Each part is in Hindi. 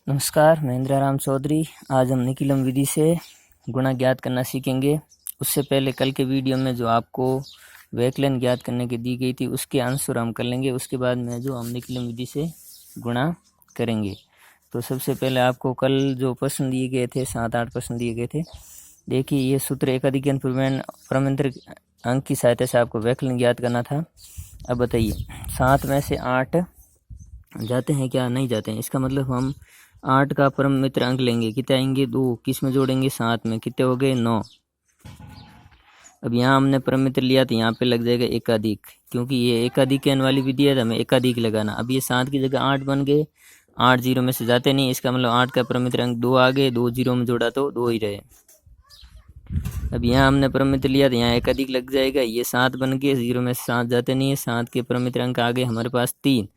नमस्कार, महेंद्र राम चौधरी। आज हम निकिलम विधि से गुणा ज्ञात करना सीखेंगे। उससे पहले कल के वीडियो में जो आपको वैकलन ज्ञात करने की दी गई थी उसके आंसर हम कर लेंगे। उसके बाद में जो हम निकिलम विधि से गुणा करेंगे। तो सबसे पहले आपको कल जो प्रश्न दिए गए थे, 7-8 प्रश्न दिए गए थे। देखिए, ये सूत्र एकाधिकरण प्रमेंद्र अंक की सहायता से आपको वैकलन ज्ञात करना था। अब बताइए, 7 में से 8 जाते हैं क्या? नहीं जाते हैं। इसका मतलब हम 8 का परम मित्र अंक लेंगे, कितने आएंगे? 2। किस में जोड़ेंगे? 7 में। कितने हो गए? 9। अब यहाँ हमने परम मित्र लिया तो यहाँ पे लग जाएगा एकाधिक, क्योंकि ये एकाधिकरण वाली विधि है तो हमें एकाधिक लगाना। अब ये 7 की जगह 8 बन गए। 8 जीरो में से जाते नहीं, इसका मतलब 8 का परम मित्र अंक 2 आ गए। 2 जीरो में जोड़ा तो 2 ही रहे। अब यहाँ हमने परम मित्र लिया तो यहाँ एकाधिक लग जाएगा। ये 7 बन गए, 0 में से 7 जाते नहीं है। 7 के परम मित्र अंक आ गए हमारे पास 3।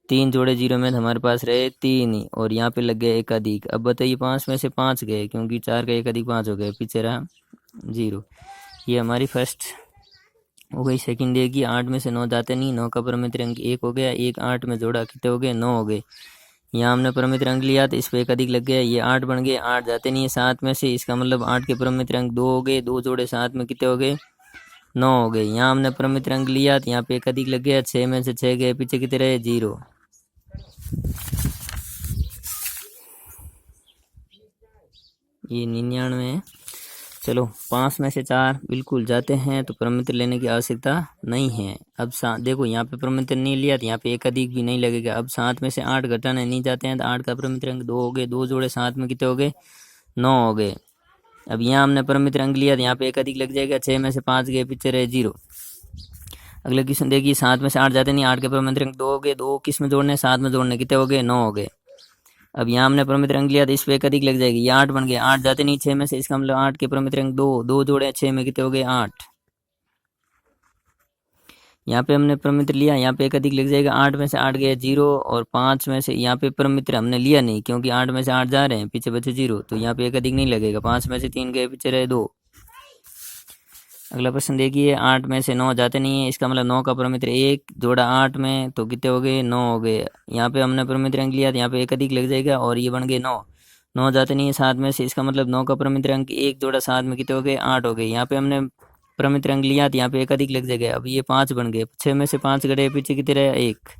3 जोड़े 0 में हमारे पास रहे 3 ही, और यहाँ पे लग गया एकाधिक। अब बताइए, 5 में से 5 गए, क्योंकि 4 का एकाधिक 5 हो गए, पीछे रहा 0। ये हमारी फर्स्ट हो गई। सेकंड है कि 8 में से 9 जाते नहीं। 9 का परमित्र अंक 1 हो गया। 1 8 में जोड़ा, कितने हो गए? 9 हो गए। यहाँ हमने परमित्र अंक लिया तो इस पर एकाधिक लग गया। ये 8 बन गए। 8 जाते नहीं है 7 में से, इसका मतलब 8 के परमित्र अंक 2 हो गए। 2 जोड़े 7 में कितने हो गए? 9 हो गए। यहाँ हमने परमित्र अंक लिया तो यहाँ पे एकाधिक लग गया। 6 में से 6 गए, पीछे कितने रहे? 0। ये 99 है। चलो, 5 में से 4 बिल्कुल जाते हैं तो परमित्र लेने की आवश्यकता नहीं है। अब देखो, यहाँ पे परमित्र नहीं लिया तो यहाँ पे एकाधिक भी नहीं लगेगा। अब 7 में से 8 घटाने नहीं जाते हैं तो 8 का परमित्र अंक 2 हो गए। 2 जोड़े 7 में कितने हो गए? 9 हो गए। अब यहाँ हमने परमित्र अंक लिया तो यहाँ पे एकाधिक लग जाएगा। 6 में से 5 गए, पीछे रहे 0। अगले क्वेश्चन देखिए, 7 में से 8 जाते नहीं। 8 के परमित्र अंक 2 हो गए। 2 किस में जोड़ने? 7 में जोड़ने, कितने हो गए? 9 हो गए। अब यहाँ हमने परमित्र अंक लिया तो इस पे एकाधिक लग जाएगी। ये 8 बन गए। 8 जाते नहीं 6 में से, इसका मतलब 8 के परमित्र अंक 2। 2 जोड़े 6 में, कितने हो गए? 8। यहाँ पे हमने परमित्र लिया, यहाँ पे एकाधिक लग जाएगा। 8 में से 8 गए 0, और 5 में से यहाँ पे परमित्र हमने लिया नहीं, क्योंकि 8 में से 8 जा रहे हैं, पीछे बचे 0, तो यहाँ पे एकाधिक नहीं लगेगा। 5 में से 3 गए, पीछे रहे 2। अगला प्रश्न देखिए, 8 में से 9 जाते नहीं है, इसका मतलब 9 का परमित्र 1 जोड़ा 8 में, तो कितने हो गए? 9 हो गए। यहाँ पे हमने परमित्र अंक लिया तो यहाँ पे एकाधिक लग जाएगा, और ये बन गए 9। 9 जाते नहीं है 7 में से, इसका मतलब 9 का परमित्र अंक 1 जोड़ा 7 में, कितने हो गए? 8 हो गए। यहाँ पे हमने परमित्र अंक लिया तो यहाँ पे एकाधिक लग जाएगा। अब ये 5 बन गए। 6 में से 5 गए, पीछे कितने रहे? 1।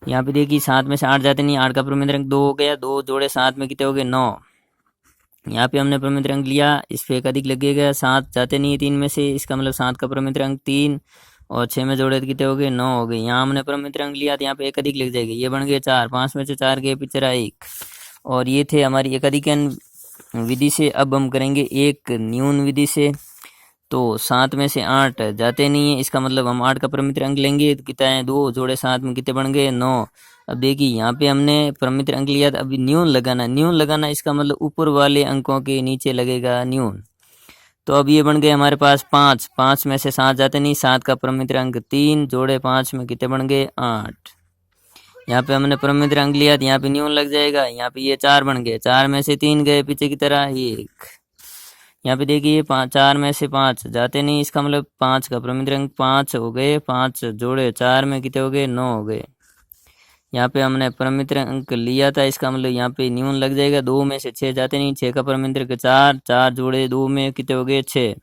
यहाँ पे देखिए, 7 में से 8 जाते नहीं। 8 का परमित्र अंक 2 हो गया। 2 जोड़े 7 में, कितने हो गए? 9। यहाँ पे हमने परमित्र अंक लिया, इस पे एकाधिक लगेगा। 7 जाते नहीं है 3 में से, इसका मतलब 7 का परमित्र अंक 3, और 6 में जोड़े तो कितने हो गए? 9 हो गए। यहाँ हमने परमित्र अंक लिया तो यहाँ पे एकाधिक लग जाएगी। ये बन गए 4। 5 में से 4 गए, पीछे रहा 1। और ये थे हमारी एकाधिकरण विधि से। अब हम करेंगे एक न्यून विधि से। तो 7 में से 8 जाते नहीं है, इसका मतलब हम 8 का परमित्र अंक लेंगे तो कितना है? 2 जोड़े 7 में, कितने बन गए? 9। अब देखिए, यहाँ पे हमने परमित्र अंक लिया था। अभी न्यून लगाना। न्यून लगाना इसका मतलब ऊपर वाले अंकों के नीचे लगेगा न्यून। तो अब ये बन गए हमारे पास 5। 5 में से 7 जाते नहीं। 7 का परमित्र अंक 3 जोड़े 5 में, कितने बन गए? 8। यहाँ पे हमने परमित्र अंक लिया तो यहाँ पे न्यून लग जाएगा। यहाँ पे ये 4 बन गए। 4 में से 3 गए, पीछे की तरह 1। यहाँ पे देखिए, 4 में से 5 जाते नहीं, इसका मतलब 5 का परमित्र अंक 5 हो गए। 5 जोड़े 4 में, कितने हो गए? 9 हो गए। यहाँ पे हमने परमित्र अंक लिया था, इसका मतलब यहाँ पे न्यून लग जाएगा। 2 में से 6 जाते नहीं। 6 का परमित्र अंक 4। 4 जोड़े 2 में, कितने हो गए? 6।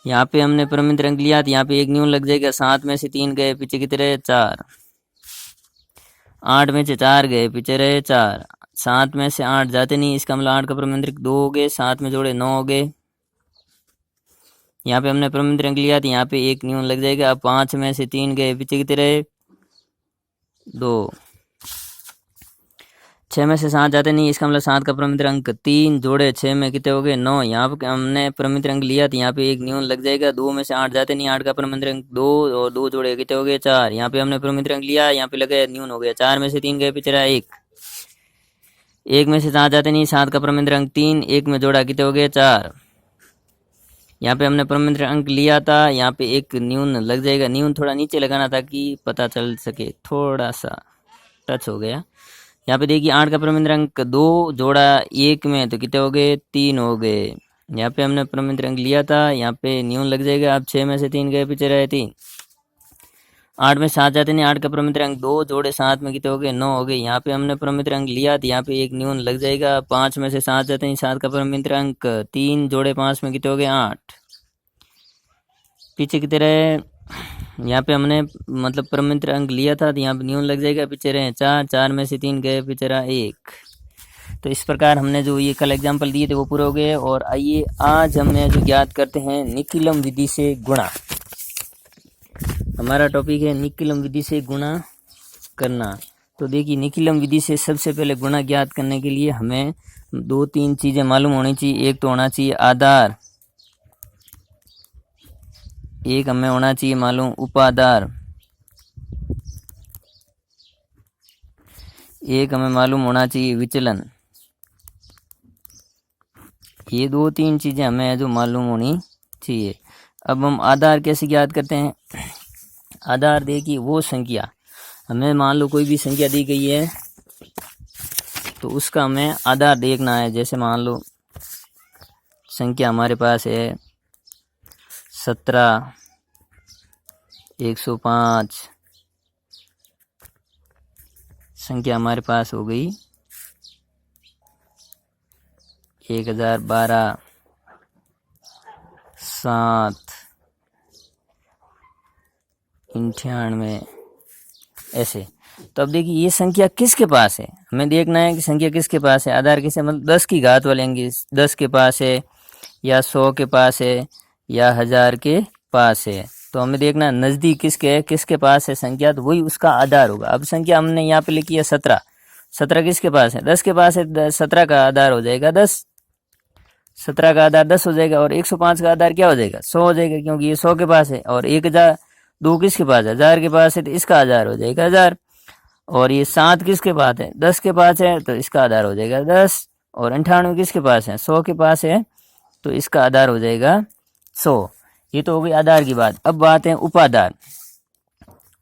यहाँ पे हमने परमित्र अंक लिया तो यहाँ पे एक न्यून लग जाएगा। 7 में से 3 गए, पीछे कितने रहे? 4। 8 में से 4 गए, पीछे रहे 4। 7 में से 8 जाते नहीं, इसका मतलब 8 का परमित्र 2 हो गए। 7 में जोड़े 9 हो गए। यहाँ पे हमने परमित्र अंक लिया तो यहाँ पे एक न्यून लग जाएगा। अब 5 में से 3 गए, पीछे कितने रहे? 2। 6 में से 7 जाते नहीं, इसका मतलब 7 का परमित्र अंक 3 जोड़े 6 में, कितने हो गए? 9। यहाँ पे हमने परमित्र अंक लिया तो यहाँ पे एक न्यून लग जाएगा। 2 में से 8 जाते नहीं। 8 का परमित्र अंक 2, और 2 जोड़े कितने हो गए? 4। यहाँ पे हमने परमित्र अंक लिया, यहाँ पे लगा न्यून हो गया। 4 में से 3 गए, पीछे रहा 1। 1 में से 7 जाते नहीं। 7 का परमित्र अंक 3, 1 में जोड़ा, कितने हो गए? 4। यहाँ पे हमने परमित्र अंक लिया था, यहाँ पे एक न्यून लग जाएगा। न्यून थोड़ा नीचे लगाना ताकि पता चल सके, थोड़ा सा टच हो गया। यहाँ पे देखिए, 8 का परमित्र अंक 2 जोड़ा 1 में, तो कितने हो गए? 3 हो गए। यहाँ पे हमने परमित्र अंक लिया था, यहाँ पे न्यून लग जाएगा। अब 6 में से 3 गए, पीछे रहे 3। 8 में 7 जाते नहीं, 8 का प्रमित्र अंक 2 जोड़े 7 में कितने हो गए 9 हो गए। यहाँ पे हमने प्रमित्र अंक लिया तो यहाँ पे एक न्यून लग जाएगा। 5 में से 7 जाते नहीं, 7 का प्रमित्र अंक 3 जोड़े 5 में कितने हो गए 8। पीछे की तरह यहाँ पे हमने मतलब प्रमित्र अंक लिया था तो यहाँ पे न्यून लग जाएगा। पीछे रहे 4, 4 में से 3 गए, पीछे रहा 1। तो इस प्रकार हमने जो ये कल एग्जाम्पल दिए थे वो पूरे हो गए। और आइए आज हमने जो ज्ञात करते हैं निकिलम विधि से गुणा। हमारा टॉपिक है निकिलम विधि से गुणा करना। तो देखिए निकिलम विधि से सबसे पहले गुणा ज्ञात करने के लिए हमें 2-3 चीज़ें मालूम होनी चाहिए। एक तो होना चाहिए आधार, एक हमें होना चाहिए मालूम उपादार, एक हमें मालूम होना चाहिए विचलन। ये 2-3 चीज़ें हमें जो मालूम होनी चाहिए। अब हम आधार कैसे ज्ञात करते हैं? आधार देखिए वो संख्या, हमें मान लो कोई भी संख्या दी गई है तो उसका हमें आधार देखना है। जैसे मान लो संख्या हमारे पास है 17, 105, संख्या हमारे पास हो गई 1012, 7, 98 ऐसे। तो अब देखिए ये संख्या किसके पास है, हमें देखना है कि संख्या किसके पास है। आधार किसे मतलब 10 की घात वाले अंक 10 के पास है या 100 के पास है या 1000 के पास है। तो हमें देखना नज़दीक किसके है, किसके पास है संख्या, तो वही उसका आधार होगा। अब संख्या हमने यहाँ पे लिखी है 17, 17 किसके पास है 10 के पास है, 17 का आधार हो जाएगा 10, 17 का आधार 10 हो जाएगा। और 105 का आधार क्या हो जाएगा 100 हो जाएगा, क्योंकि ये 100 के पास है। और 1002 किसके पास है 1000 के पास है, तो इसका आधार हो जाएगा 1000। और ये 7 किसके पास है 10 के पास है, तो इसका आधार हो जाएगा 10। और 98 किसके पास है 100 के पास है, तो इसका आधार हो जाएगा 100। ये तो हो गई आधार की बात। अब बात है उपादार।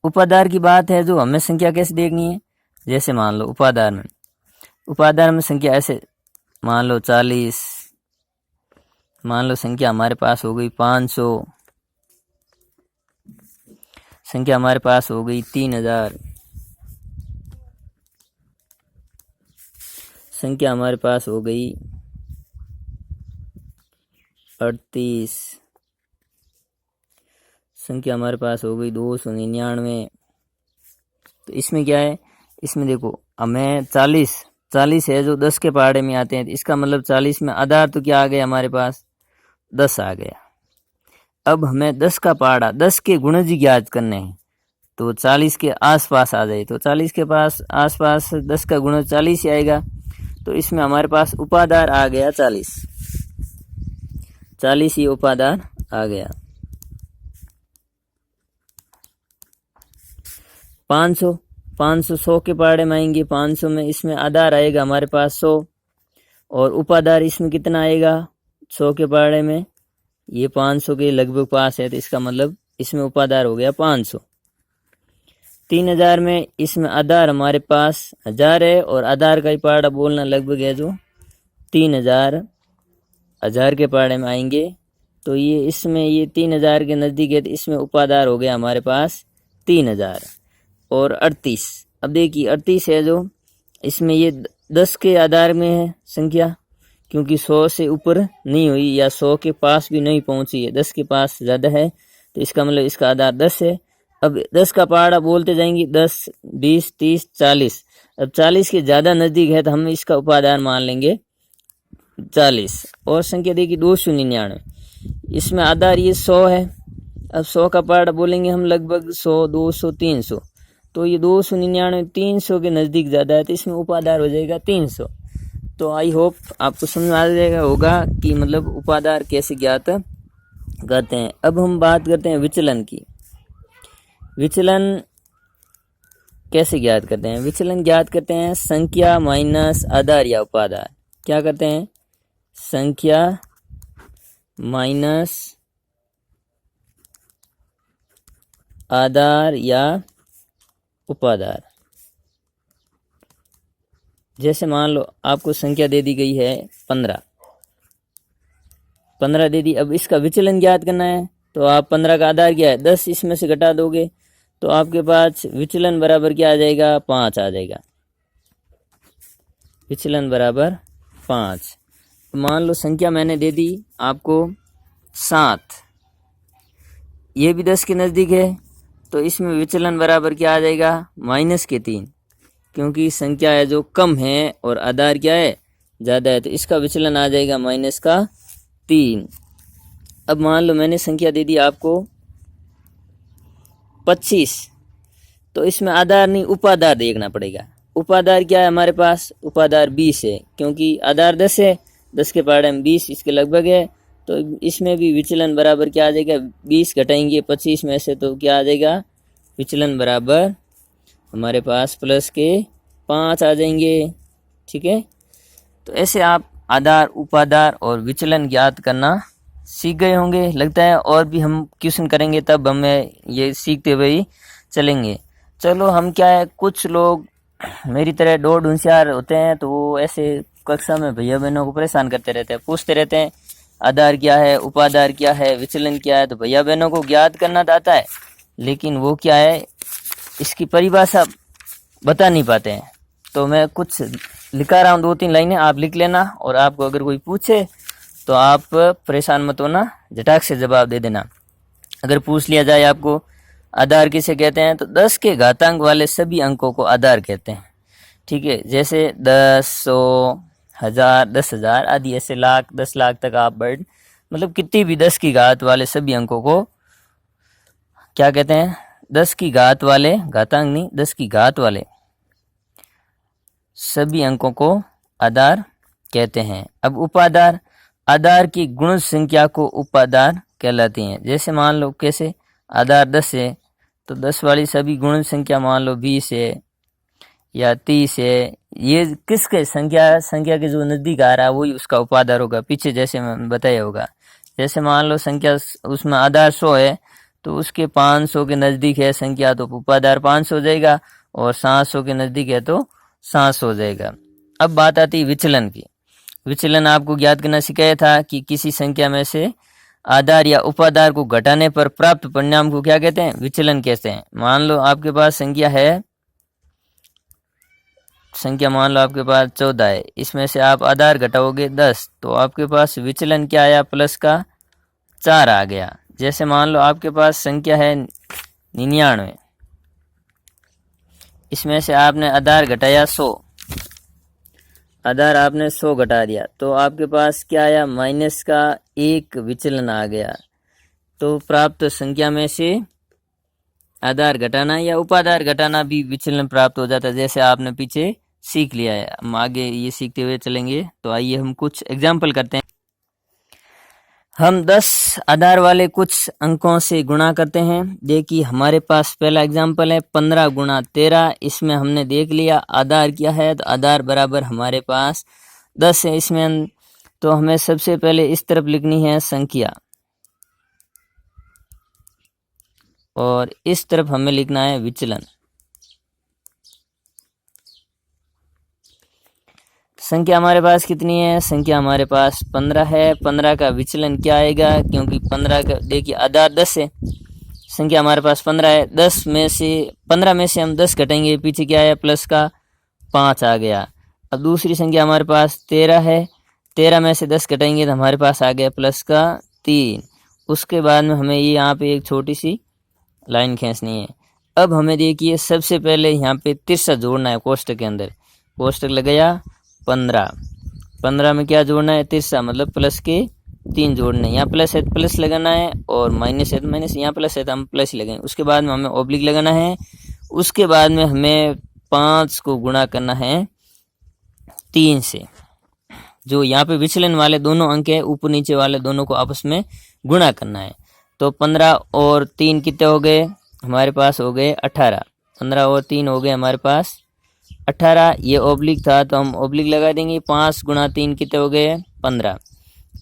उपादार की बात है जो हमें संख्या कैसे देखनी है। जैसे मान लो उपादार में संख्या ऐसे मान लो 40, मान लो संख्या हमारे पास हो गई 500, संख्या हमारे पास हो गई 3000, संख्या हमारे पास हो गई 38, संख्या हमारे पास हो गई 299। तो इसमें क्या है, इसमें देखो हमें 40 है जो 10 के पहाड़े में आते हैं, तो इसका मतलब 40 में आधार तो क्या आ गया हमारे पास 10 आ गया। अब हमें 10 का पहाड़ा 10 के गुणज ज्ञात करने हैं, तो 40 के आसपास आ जाए। तो 40 के पास आसपास 10 का गुणज 40 ही आएगा। तो इसमें हमारे पास उपादार आ गया 40 ही उपादार आ गया। 500 100 के पहाड़े में आएंगे, 500 में इसमें आधार आएगा हमारे पास 100 और उपादार इसमें कितना आएगा 100 के पहाड़े में, ये 500 के लगभग पास है, तो इसका मतलब इसमें उपादार हो गया 500। 3000 में इसमें आधार हमारे पास 1000 है और आधार का ही पहाड़ा बोलना लगभग है जो 3000, 1000 के पहाड़े में आएंगे, तो ये इसमें ये 3000 के नज़दीक है, तो इसमें उपादार हो गया हमारे पास 3000। और 38, अब देखिए 38 है जो इसमें ये 10 के आधार में है संख्या, क्योंकि 100 से ऊपर नहीं हुई या 100 के पास भी नहीं पहुंची है, 10 के पास ज़्यादा है, तो इसका मतलब इसका आधार 10 है। अब 10 का पहाड़ा बोलते जाएंगे 10, 20, 30, 40। अब 40 के ज़्यादा नज़दीक है तो हम इसका उपादार मान लेंगे 40। और संख्या देखिए 299, इसमें आधार ये 100 है। अब 100 का पहाड़ा बोलेंगे हम लगभग 100, 200, 300, तो ये 299 300 के नज़दीक ज़्यादा है, तो इसमें उपादार हो जाएगा 300। तो आई होप आपको समझ आ जाएगा होगा कि मतलब उपादार कैसे ज्ञात करते हैं। अब हम बात करते हैं विचलन की। विचलन कैसे ज्ञात करते हैं? विचलन ज्ञात करते हैं संख्या माइनस आधार या उपादार। क्या करते हैं? संख्या माइनस आधार या उपादार। जैसे मान लो आपको संख्या दे दी गई है 15 दे दी। अब इसका विचलन ज्ञात करना है, तो आप 15 का आधार क्या है 10, इसमें से घटा दोगे तो आपके पास विचलन बराबर क्या आ जाएगा, 5 आ जाएगा। विचलन बराबर 5। मान लो संख्या मैंने दे दी आपको 7, ये भी 10 के नज़दीक है, तो इसमें विचलन बराबर क्या आ जाएगा, -3, क्योंकि संख्या है जो कम है और आधार क्या है, ज़्यादा है, तो इसका विचलन आ जाएगा -3। अब मान लो मैंने संख्या दे दी आपको 25, तो इसमें आधार नहीं उपाधार देखना पड़ेगा। उपाधार क्या है हमारे पास, उपाधार 20 है, क्योंकि आधार 10 है, 10 के पहाड़े में 20 इसके लगभग है, तो इसमें भी विचलन बराबर क्या आ जाएगा, 20 घटाएंगे 25 में से तो क्या आ जाएगा, विचलन बराबर हमारे पास +5 आ जाएंगे। ठीक है, तो ऐसे आप आधार उपाधार और विचलन ज्ञात करना सीख गए होंगे लगता है, और भी हम क्वेश्चन करेंगे तब हमें ये सीखते हुए चलेंगे। चलो हम क्या है, कुछ लोग मेरी तरह डोड होशियार होते हैं, तो वो ऐसे कक्षा में भैया बहनों को परेशान करते रहते हैं, पूछते रहते हैं आधार क्या है, उपाधार क्या है, विचलन क्या है, तो भैया बहनों को ज्ञात करना तो आता है, लेकिन वो क्या है इसकी परिभाषा बता नहीं पाते हैं। तो मैं कुछ लिखा रहा हूँ, 2-3 लाइनें आप लिख लेना, और आपको अगर कोई पूछे तो आप परेशान मत होना, झटाक से जवाब दे देना। अगर पूछ लिया जाए आपको आधार किसे कहते हैं, तो 10 के घातांक वाले सभी अंकों को आधार कहते हैं। ठीक है, जैसे 10, 100, 1000, 10,000 आदि, ऐसे लाख, 10 लाख तक आप मतलब कितनी भी 10 की घात वाले सभी अंकों को क्या कहते हैं, 10 की घात वाले, घातांक नहीं 10 की घात वाले सभी अंकों को आधार कहते हैं। अब उपाधार, आधार की गुण संख्या को उपाधार कहलाती हैं। जैसे मान लो कैसे, आधार 10 है, तो 10 वाली सभी गुण संख्या मान लो 20 है या 30 है, ये किसके संख्या के जो नज़दीक आ रहा है वही उसका उपाधार होगा। पीछे जैसे मैं बताया होगा, जैसे मान लो संख्या उसमें आधार 100 है, तो उसके 500 के नज़दीक है संख्या, तो उपाधार 500 हो जाएगा, और 700 के नज़दीक है तो 700 हो जाएगा। अब बात आती है विचलन की। विचलन आपको ज्ञात करना सिखाया था कि किसी संख्या में से आधार या उपाधार को घटाने पर प्राप्त परिणाम को क्या कहते हैं, विचलन कहते हैं। मान लो आपके पास संख्या मान लो आपके पास 14 है, इसमें से आप आधार घटाओगे 10, तो आपके पास विचलन क्या आया, +4 आ गया। जैसे मान लो आपके पास संख्या है 99, इसमें से आपने आधार घटाया 100, आधार आपने 100 घटा दिया, तो आपके पास क्या आया, -1 विचलन आ गया। तो प्राप्त संख्या में से आधार घटाना या उपाधार घटाना भी विचलन प्राप्त हो जाता है, जैसे आपने पीछे सीख लिया है। हम आगे ये सीखते हुए चलेंगे, तो आइए हम कुछ एग्जाम्पल करते हैं। हम 10 आधार वाले कुछ अंकों से गुणा करते हैं। देखिए हमारे पास पहला एग्जाम्पल है 15 गुणा 13। इसमें हमने देख लिया आधार क्या है, तो आधार बराबर हमारे पास 10 है। इसमें तो हमें सबसे पहले इस तरफ लिखनी है संख्या, और इस तरफ हमें लिखना है विचलन। संख्या हमारे पास कितनी है, संख्या हमारे पास 15 है। 15 का विचलन क्या आएगा, क्योंकि 15 का देखिए आधार 10 है, संख्या हमारे पास 15 है, 15 में से हम 10 घटाएंगे, पीछे क्या आया, +5 आ गया। अब दूसरी संख्या हमारे पास 13 है, 13 में से 10 घटाएंगे तो हमारे पास आ गया +3। उसके बाद में हमें ये यहाँ पे एक छोटी सी लाइन खींचनी है। अब हमें देखिए सबसे पहले यहाँ पे तिरछा जोड़ना है कोष्टक के अंदर। कोष्टक लगाया 15 में क्या जोड़ना है, तिरछा, मतलब प्लस के 3 जोड़ने। यहाँ प्लस है तो प्लस लगाना है, और माइनस है तो माइनस। यहाँ प्लस है तो हम प्लस ही लगाएंगे। उसके बाद में हमें ऑब्लिक लगाना है। उसके बाद में हमें 5 को गुणा करना है 3 से। जो यहाँ पे विचलन वाले दोनों अंक है, ऊपर नीचे वाले दोनों को आपस में गुणा करना है। तो 15 और 3 कितने हो गए, हमारे पास हो गए 18। 15 और 3 हो गए हमारे पास 18। ये ऑब्लिक था तो हम ऑब्लिक लगा देंगे। 5 गुणा 3 कितने हो गए, 15।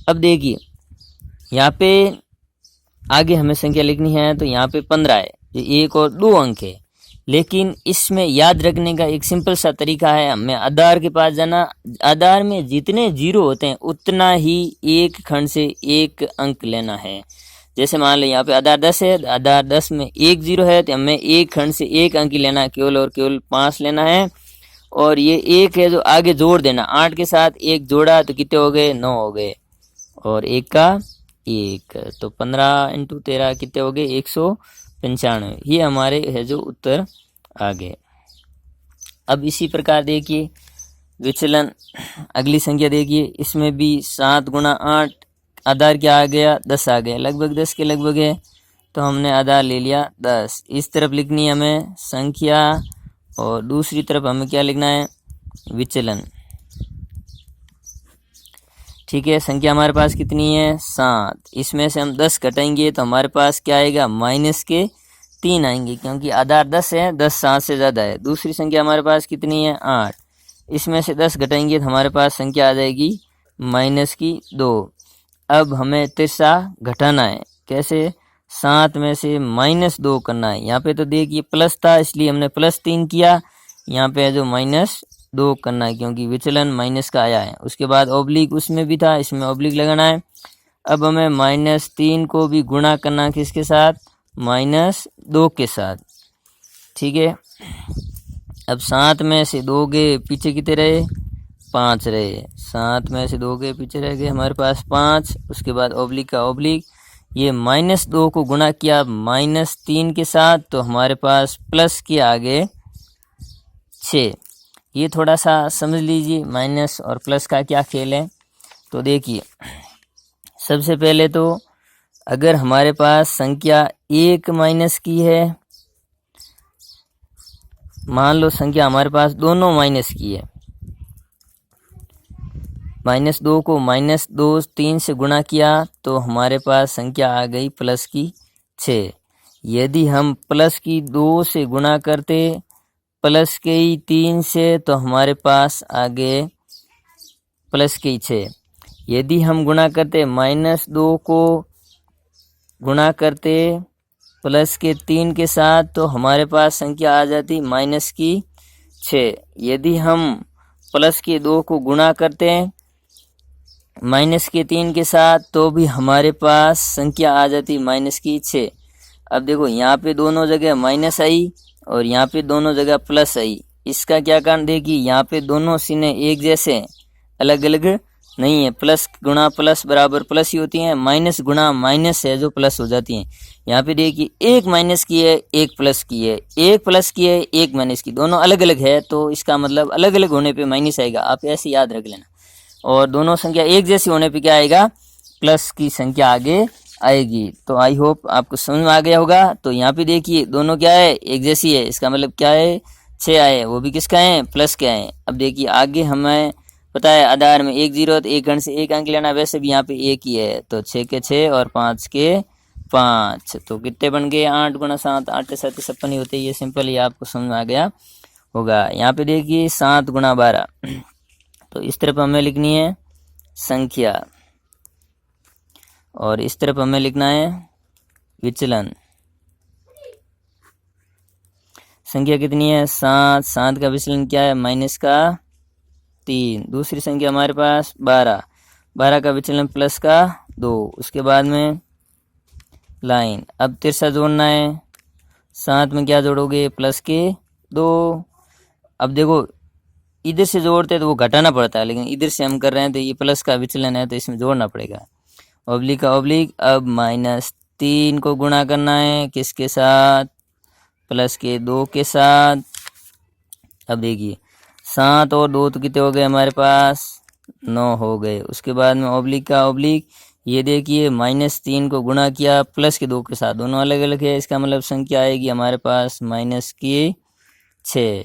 अब देखिए यहाँ पे आगे हमें संख्या लिखनी है, तो यहाँ पे 15 है, ये 1 और 2 अंक है। लेकिन इसमें याद रखने का एक सिंपल सा तरीका है, हमें आधार के पास जाना। आधार में जितने जीरो होते हैं उतना ही एक खंड से एक अंक लेना है। जैसे मान लो यहाँ पे आधार 10 है, आधार 10 में एक 0 है, तो हमें एक खंड से एक अंक ही लेना है, केवल और केवल 5 लेना है। और ये एक है जो आगे जोड़ देना, 8 के साथ एक जोड़ा तो कितने हो गए, 9 हो गए, और एक का एक, तो 15 × 13 कितने हो गए, 195। ये हमारे है जो उत्तर आ गए। अब इसी प्रकार देखिए विचलन, अगली संख्या देखिए, इसमें भी 7 × 8, आधार क्या आ गया, 10 आ गया, लगभग 10 के लगभग है, तो हमने आधार ले लिया 10। इस तरफ लिखनी है हमें संख्या, और दूसरी तरफ हमें क्या लिखना है, विचलन। ठीक है, संख्या हमारे पास कितनी है, 7। इसमें से हम 10 घटाएंगे तो हमारे पास क्या आएगा, -3 आएंगे, क्योंकि आधार 10 है, 10 7 से ज़्यादा है। दूसरी संख्या हमारे पास कितनी है, 8। इसमें से 10 घटाएंगे तो हमारे पास संख्या आ जाएगी -2। अब हमें तिरछा घटाना है, कैसे, 7 में से -2 करना है। यहाँ पे तो देखिए प्लस था, इसलिए हमने +3 किया, यहाँ पे है जो -2 करना है, क्योंकि विचलन माइनस का आया है। उसके बाद ऑब्लिक उसमें भी था, इसमें ऑब्लिक लगाना है। अब हमें -3 को भी गुणा करना है, किसके साथ, -2 के साथ। ठीक है, अब 7 में से 2 गए, पीछे कितने रहे, 5 रहे। 7 में से 2 गए, पीछे रह गए हमारे पास 5। उसके बाद ऑब्लिक का ऑब्लिक, ये -2 को गुणा किया -3 के साथ, तो हमारे पास प्लस के आगे 6। ये थोड़ा सा समझ लीजिए माइनस और प्लस का क्या खेल है। तो देखिए सबसे पहले तो अगर हमारे पास संख्या 1 माइनस की है, मान लो संख्या हमारे पास दोनों माइनस की है, -2 को -2 3 से गुणा किया तो हमारे पास संख्या आ गई प्लस की 6। यदि हम प्लस की 2 से गुणा करते प्लस के 3 से, तो हमारे पास आ गए प्लस के 6। यदि हम गुणा करते -2 को गुणा करते प्लस के 3 के साथ, तो हमारे पास संख्या आ जाती -6। यदि हम प्लस के 2 को गुणा करते -3 के साथ, तो भी हमारे पास संख्या आ जाती -6। अब देखो यहाँ पे दोनों जगह माइनस आई और यहाँ पे दोनों जगह प्लस आई। इसका क्या कारण, देखिए यहाँ पे दोनों सीने एक जैसे हैं, अलग अलग नहीं है। प्लस गुणा प्लस बराबर प्लस ही होती हैं, माइनस गुणा माइनस है जो प्लस हो जाती हैं। यहाँ पे देखिए एक माइनस की है, एक प्लस की है, एक प्लस की है, एक माइनस की, दोनों अलग अलग है, तो इसका मतलब अलग अलग होने पे माइनस आएगा, आप ऐसे याद रख लेना। और दोनों संख्या एक जैसी होने पे क्या आएगा, प्लस की संख्या आगे आएगी। तो आई होप आपको समझ में आ गया होगा। तो यहाँ पे देखिए दोनों क्या है, एक जैसी है, इसका मतलब क्या है, 6 आए, वो भी किसका है, प्लस के आए। अब देखिए आगे हमें पता है आधार में 1 0 तो एक गण से एक अंक लेना, वैसे भी यहाँ पे एक ही है, तो 6 के 6 और 5 के 5, तो कितने बन गए, 8 × 7, 8 के 7 56 ही होते हैं। ये सिंपल ही आपको समझ में आ गया होगा। यहाँ पे देखिए 7 × 12, तो इस तरफ हमें लिखनी है संख्या और इस तरफ हमें लिखना है विचलन। संख्या कितनी है, 7, 7 का विचलन क्या है, -3। दूसरी संख्या हमारे पास 12, 12 का विचलन प्लस का 2। उसके बाद में लाइन, अब तिरछा जोड़ना है, 7 में क्या जोड़ोगे, प्लस के 2। अब देखो इधर से जोड़ते तो वो घटाना पड़ता है, लेकिन इधर से हम कर रहे हैं तो ये प्लस का विचलन है, तो इसमें जोड़ना पड़ेगा। ऑब्लिक का ऑब्लिक, अब -3 को गुणा करना है किसके साथ, प्लस के 2 के साथ। अब देखिए 7 और 2 तो कितने हो गए हमारे पास, 9 हो गए। उसके बाद में ऑब्लिक का ऑब्लिक, ये देखिए -3 को गुणा किया प्लस के 2 के साथ, दोनों अलग अलग है, इसका मतलब संख्या आएगी हमारे पास -6।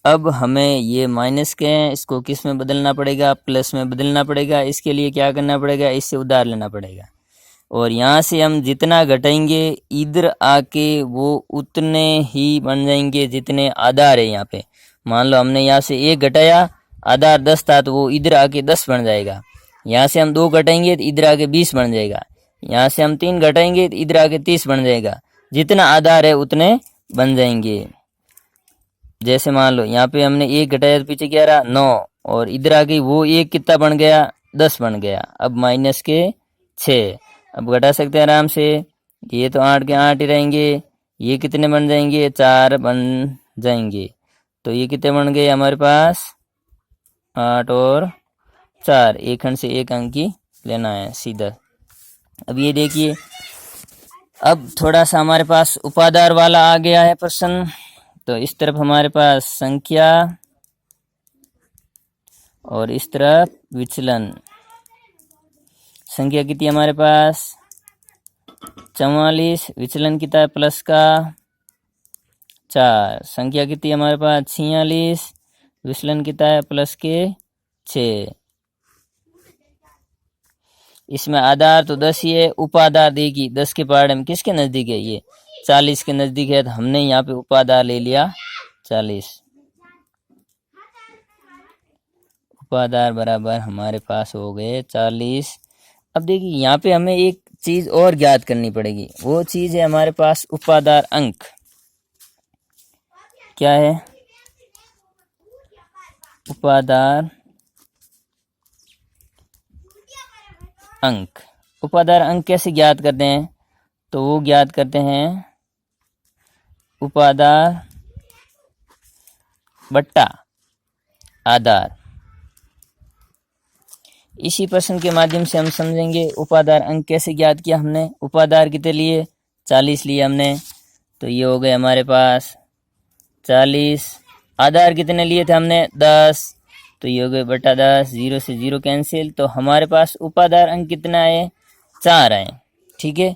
अब हमें ये माइनस के हैं, इसको किस में बदलना पड़ेगा, प्लस में बदलना पड़ेगा। इसके लिए क्या करना पड़ेगा, इससे उधार लेना पड़ेगा, और यहाँ से हम जितना घटाएंगे इधर आके वो उतने ही बन जाएंगे जितने आधार है यहाँ पे। मान लो हमने यहाँ से 1 घटाया, आधार 10 था, तो वो इधर आके 10 बन जाएगा। यहाँ से हम 2 घटाएंगे तो इधर आके 20 बन जाएगा। यहाँ से हम 3 घटाएंगे तो इधर आके 30 बन जाएगा। जितना आधार है उतने बन जाएंगे। जैसे मान लो यहाँ पे हमने 1 घटाया तो पीछे क्या रहा, 9, और इधर आ गई वो 1 कितना बन गया, 10 बन गया। अब -6, अब घटा सकते हैं आराम से, ये तो 8 के 8 ही रहेंगे। ये कितने बन जाएंगे? 4 बन जाएंगे। तो ये कितने बन गए हमारे पास? 8 और 4। एक खंड से एक अंक ही लेना है सीधा। अब ये देखिए, अब थोड़ा सा हमारे पास उपादार वाला आ गया है प्रश्न। तो इस तरफ हमारे पास संख्या और इस तरफ विचलन। संख्या कितनी हमारे पास? 44। विचलन कितना है? प्लस का 4। संख्या कितनी हमारे पास? 46। विचलन कितना है? प्लस के 6। इसमें आधार तो 10 ही है, उपादार देखिए 10 के पहाड़े में किसके नजदीक है? ये 40 के नजदीक है, तो हमने यहाँ पे उपादार ले लिया 40। उपादार बराबर हमारे पास हो गए 40। अब देखिए यहाँ पे हमें एक चीज और ज्ञात करनी पड़ेगी। वो चीज है हमारे पास उपादार अंक। क्या है? उपादार अंक। उपादार अंक कैसे ज्ञात करते हैं? तो वो ज्ञात करते हैं उपादार बट्टा आधार। इसी प्रश्न के माध्यम से हम समझेंगे उपादार अंक कैसे ज्ञात किया हमने। उपादार कितने लिए? 40 लिए हमने। तो ये हो गए हमारे पास 40। आधार कितने लिए थे हमने? 10। तो ये हो गए बटा 10। 0 से 0 कैंसिल। तो हमारे पास उपादार अंक कितना है? 4 है। ठीक है।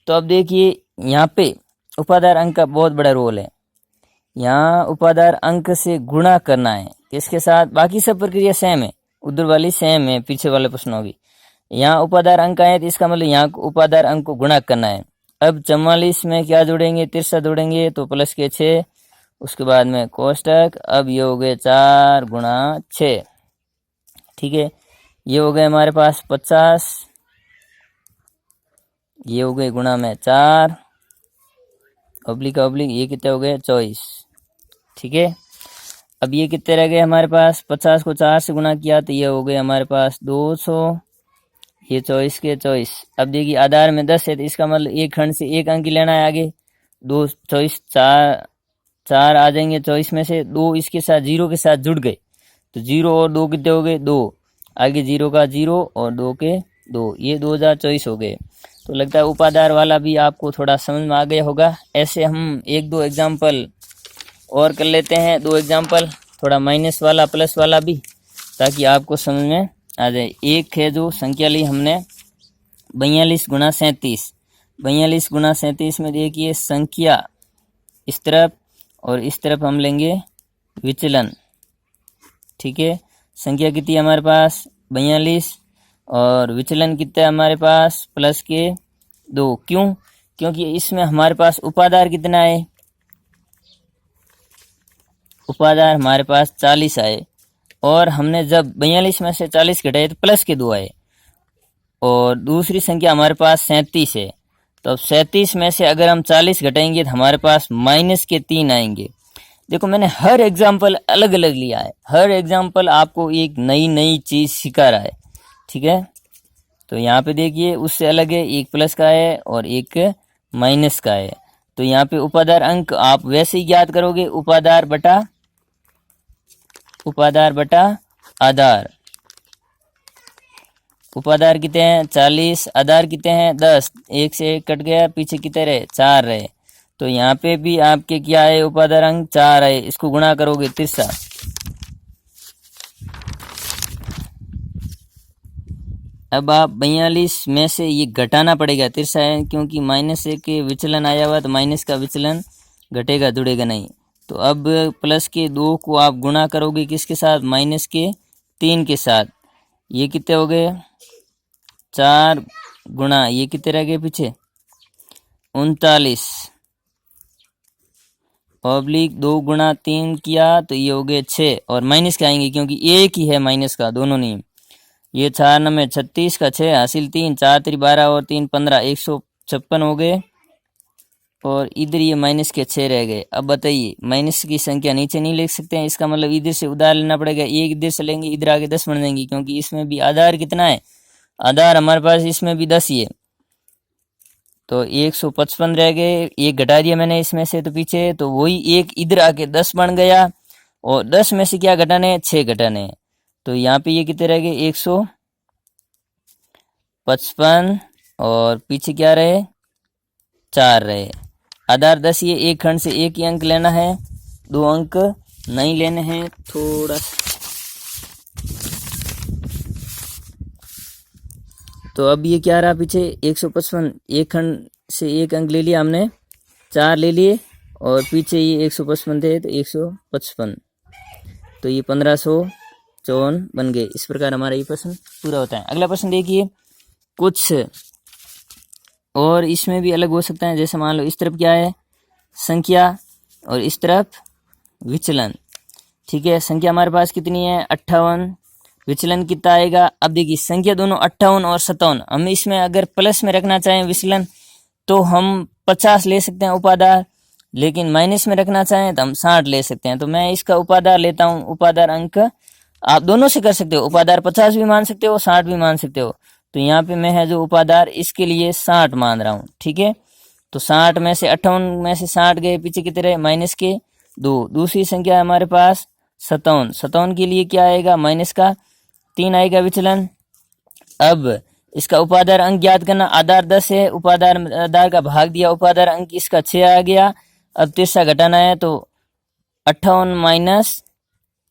तो अब देखिए यहाँ पे उपादार अंक का बहुत बड़ा रोल है। यहाँ उपादार अंक से गुणा करना है। किसके साथ? बाकी सब प्रक्रिया सेम है, उधर वाली सेम है, पीछे वाले प्रश्नों की। यहाँ उपादार अंक आए तो इसका मतलब यहाँ उपादार अंक को गुणा करना है। अब 44 में क्या जोड़ेंगे? तिरसा जोड़ेंगे तो प्लस के 6, उसके बाद में कोष्टक। अब ये हो गए 4 गुणा 6। ठीक है। ये हो गए हमारे पास 50। ये हो गए गुणा में 4 ऑब्लिक ऑब्लिक। ये कितने हो गए? 24। ठीक है। अब ये कितने रह गए हमारे पास? 50 को 4 से गुणा किया तो ये हो गए हमारे पास 200। ये 24 के 24। अब देखिए आधार में 10 है तो इसका मतलब एक खंड से एक अंक ही लेना है आगे। 2 24 4 आ जाएंगे 24 में से। 2 इसके साथ 0 के साथ जुड़ गए तो 0 और 2 कितने हो गए? 2। आगे 0 का 0 और 2 के 2। ये 2024 हो गए। तो लगता है उपादार वाला भी आपको थोड़ा समझ में आ गया होगा। ऐसे हम 1-2 एग्जाम्पल और कर लेते हैं। 2 एग्जाम्पल, थोड़ा माइनस वाला प्लस वाला भी, ताकि आपको समझ में आ जाए। एक है जो संख्या ली हमने 42 गुणा 37। 42 गुणा 37 में देखिए संख्या इस तरफ और इस तरफ हम लेंगे विचलन। ठीक है। संख्या कितनी हमारे पास? 42 और विचलन कितना है हमारे पास? प्लस के 2। क्यों? क्योंकि इसमें हमारे पास उपादार कितना है? उपादार हमारे पास 40 आए और हमने जब 42 में से 40 घटाए तो प्लस के 2 आए। और दूसरी संख्या हमारे पास 37 है। तो अब 37 में से अगर हम 40 घटाएंगे तो हमारे पास माइनस के 3 आएंगे। देखो मैंने हर एग्जाम्पल अलग अलग लिया है। हर एग्जाम्पल आपको एक नई नई चीज सिखा रहा है। ठीक है। तो यहाँ पे देखिए उससे अलग है, एक प्लस का है और एक माइनस का है। तो यहाँ पे उपादार अंक आप वैसे ही ज्ञात करोगे, उपादार बटा आधार। उपादार कितने हैं? 40। आधार कितने हैं? 10। एक से एक कट गया, पीछे कितने रहे? 4 रहे। तो यहाँ पे भी आपके क्या है? उपादार अंक 4 है। इसको गुणा करोगे 3। अब आप 42 में से ये घटाना पड़ेगा, 3 है क्योंकि माइनस एक के विचलन आया हुआ, तो माइनस का विचलन घटेगा, जुड़ेगा नहीं। तो अब प्लस के 2 को आप गुणा करोगे किसके साथ? माइनस के 3 के साथ। ये कितने हो गए? 4 गुणा ये कितने रह गए पीछे? 39 ऑब्लिक 2 गुणा 3 किया तो ये हो गए 6। और माइनस के आएंगे क्योंकि एक ही है माइनस का, दोनों नहीं। ये 4 नंबर 36 का 6 हासिल 3, 4 3 12 और 3 15, 156 हो गए। और इधर ये माइनस के 6 रह गए। अब बताइए माइनस की संख्या नीचे नहीं लिख सकते हैं, इसका मतलब इधर से उधार लेना पड़ेगा। एक इधर से लेंगे, इधर आगे 10 बन जाएंगी, क्योंकि इसमें भी आधार कितना है? आधार हमारे पास इसमें भी 10 ही है। तो 155 रह गए, एक घटा दिया मैंने इसमें से तो पीछे, तो वही एक इधर आके 10 बन गया, और 10 में से क्या घटाने हैं, 6 घटाने हैं। तो यहाँ पे ये कितने रह गए, 155, और पीछे क्या रहे, 4 रहे। आधार 10, ये एक खंड से एक ही अंक लेना है, 2 अंक नहीं लेने हैं। थोड़ा तो अब ये क्या रहा पीछे, 155, एक खंड से एक अंक ले लिया हमने, 4 ले लिए, और पीछे ये 155 थे तो 155, तो ये 1554 बन गए। इस प्रकार हमारा ये प्रश्न पूरा होता है। अगला प्रश्न देखिए, कुछ और इसमें भी अलग हो सकता है। जैसे मान लो इस तरफ क्या है, संख्या, और इस तरफ विचलन। ठीक है, संख्या हमारे पास कितनी है, 58, विचलन कितना आएगा। अब देखिए संख्या दोनों 58 और 57, हम इसमें अगर प्लस में रखना चाहें विचलन तो हम 50 ले सकते हैं उपादार, लेकिन माइनस में रखना चाहें तो हम 60 ले सकते हैं। तो मैं इसका उपादार लेता हूं, उपादार अंक आप दोनों से कर सकते हो, उपादार 50 भी मान सकते हो, 60 भी मान सकते हो। तो यहाँ पे मैं है जो उपादार इसके लिए 60 मान रहा हूँ। ठीक है, तो 60 में से 58 में से 60 गए, पीछे कितने रहे, माइनस के 2। दूसरी संख्या है हमारे पास 57, 57 के लिए क्या आएगा, माइनस का 3 आएगा विचलन। अब इसका उपादार अंक ज्ञात करना, आधार 10 है, उपादार आधार का भाग दिया, उपादार अंक इसका 6 आ गया। अब तीसरा घटाना है, तो 58 माइनस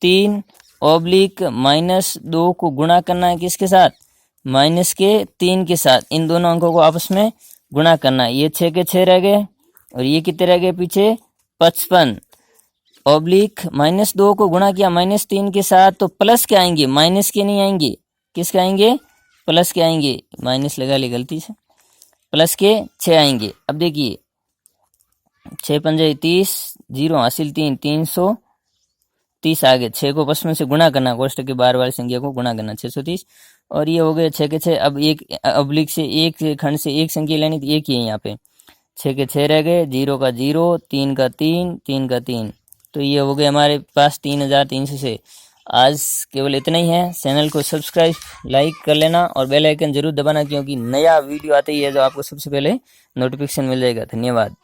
3 ऑब्लिक माइनस 2 को गुणा करना है किसके साथ, माइनस के 3 के साथ। इन दोनों अंकों को आपस में गुणा करना है। ये 6 के 6 रह गए, और ये कितने रह गए पीछे, 55 ऑब्लिक माइनस 2 को गुणा किया माइनस 3 के साथ, तो प्लस के आएंगे, माइनस के नहीं आएंगे, किसके आएंगे, प्लस के आएंगे। माइनस लगा ली गलती से, प्लस के 6 आएंगे। अब देखिए 6 पंजे 30, 0 हासिल 3, 330 आगे, 6 को 55 से गुणा करना, कोष्टक के बाहर वाली संख्या को गुणा करना, 630, और ये हो गए 6 के 6। अब एक ऑब्लिक से एक खंड से एक संख्या लेनी, तो एक ही है यहाँ पे, 6 के 6 रह गए, 0 का 0, 3 का 3, 3 का 3, तो ये हो गए हमारे पास 3300 से। आज केवल इतना ही है। चैनल को सब्सक्राइब लाइक कर लेना और बेल आइकन जरूर दबाना, क्योंकि नया वीडियो आते ही है जो आपको सबसे पहले नोटिफिकेशन मिल जाएगा। धन्यवाद।